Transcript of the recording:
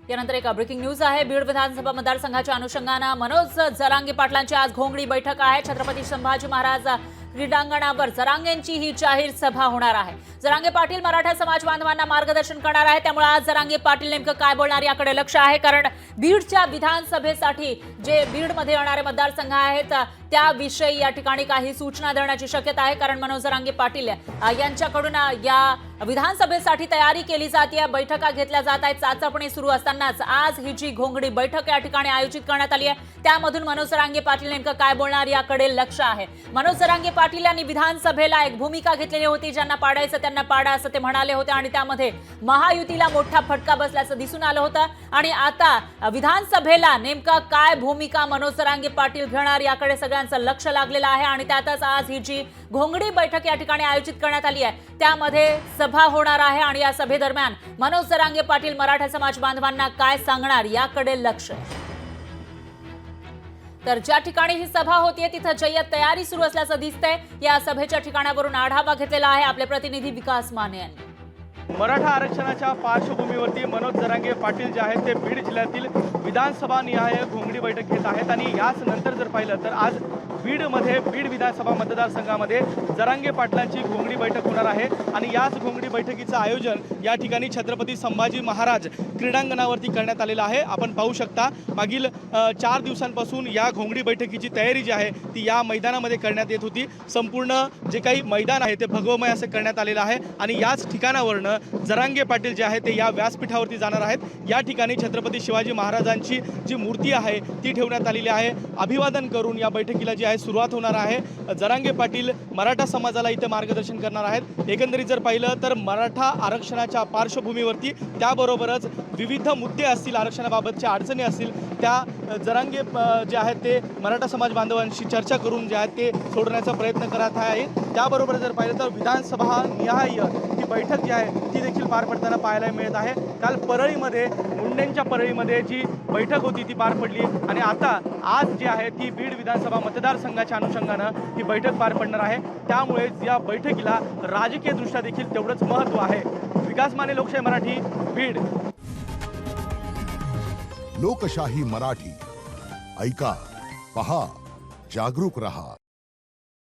यानंतर एक breaking news आहे। बीड विधानसभा मतदारसंघाच्या अनुषंगाने मनोज जरांगे पाटलांची आज घोंगडी बैठक आहे। छत्रपती संभाजी महाराज क्रीडांगणावर जरांगेंची ही जाहीर सभा होणार आहे। जरांगे पाटील मराठा समाज बांधवांना मार्गदर्शन करणार आहे, त्यामुळे आज जरांगे पाटील नेमकं काय बोलणार याकडे लक्ष आहे। कारण बीडच्या विधानसभेसाठी जे बीडमध्ये येणारे मतदारसंघ आहेत त्याविषयी या ठिकाणी काही सूचना देण्याची शक्यता आहे। कारण मनोज जरांगे पाटील यांच्याकडून या विधानसभेसाठी तयारी केली जाते, बैठका घेतल्या जात आहेत। चाचपणी सुरू असतानाच आज ही जी घोंगडी बैठक या ठिकाणी आयोजित करण्यात आली आहे, त्यामधून मनोज जरांगे पाटील नेमकं काय बोलणार याकडे लक्ष आहे। मनोज जरांगे पाटील यांनी विधानसभेला एक भूमिका घेतलेली होती, ज्यांना पाडायचं त्यांना पाडा असं ते म्हणाले होते आणि त्यामध्ये महायुतीला मोठा फटका बसल्याचं दिसून आलं होतं। आणि आता विधानसभेला नेमका काय भूमिका मनोज जरांगे पाटील घेणार याकडे सगळ्यांचं लक्ष लागलेलं आहे। आणि त्यातच आज ही जी घोंगडी बैठक या ठिकाणी आयोजित करण्यात आली आहे त्यामध्ये सभा होणार आहे आणि या सभेदरम्यान मनोज जरांगे पाटील मराठा समाज बांधवांना काय सांगणार याकडे लक्ष आहे। तर ज्या ठिकाणी ही सभा होतीये तिथे जय्यत तयारी सुरू असल्याचं दिसतंय। या सभेच्या ठिकाणावरून आढावा घेतलेला आहे आपले प्रतिनिधी विकास माने यांनी। मराठा आरक्षणाच्या पार्श्वभूमीवरती मनोज जरांगे पाटील जे आहेत ते बीड जिल्ह्यातील विधानसभा निहाय घोंगडी बैठक घेत आहेत आणि याच नंतर जर पाहिलं तर आज बीडमध्ये बीड विधानसभा मतदारसंघामध्ये जरांगे पाटलांची घोंगडी बैठक होणार आहे आणि याच घोंगडी बैठकीचं आयोजन या ठिकाणी छत्रपती संभाजी महाराज क्रीडांगणावरती करण्यात आलेलं आहे। आपण पाहू शकता मागील 4 दिवसांपासून या घोंगडी बैठकीची तयारी जी आहे ती या मैदानामध्ये करण्यात येत होती। संपूर्ण जे काही मैदान आहे ते भगवमय असे करण्यात आलेलं आहे आणि याच ठिकाणावरनं जरांगे पाटील जे आहे ते या व्यासपीठावरती जाणार आहेत। या ठिकाणी छत्रपती शिवाजी महाराजांची जी मूर्ती आहे ती ठेवण्यात आलेली आहे। अभिवादन करून या बैठकीला जी आहे सुरुवात होणार आहे। जरांगे पाटील मराठा समाजाला इथे मार्गदर्शन करणार आहेत। एकंदरीत जर पाहिलं तर मराठा आरक्षणाच्या पार्श्वभूमीवरती त्याबरोबरच विविध मुद्दे असतील, आरक्षणाबाबतच्या अडचणी असतील, त्या जरांगे जे आहेत ते मराठा समाज बांधवांशी चर्चा करून जे आहेत ते सोडवण्याचा प्रयत्न करत आहे। त्याबरोबर जर पाहिलं तर विधानसभा निहाय ही बैठक जी आहे ती देखील पार पडताना पाहायला मिळत आहे। काल परळीमध्ये मुंडेंच्या परळीमध्ये जी बैठक होती ती पार पडली आणि आता आज जी आहे ती बीड विधानसभा मतदारसंघाच्या अनुषंगानं ही बैठक पार पडणार आहे। त्यामुळे या बैठकीला राजकीयदृष्ट्या देखील तेवढंच महत्त्व आहे। विकास माने, लोकशाही मराठी, बीड। लोकशाही मराठी ऐका, पहा, जागरूक रहा।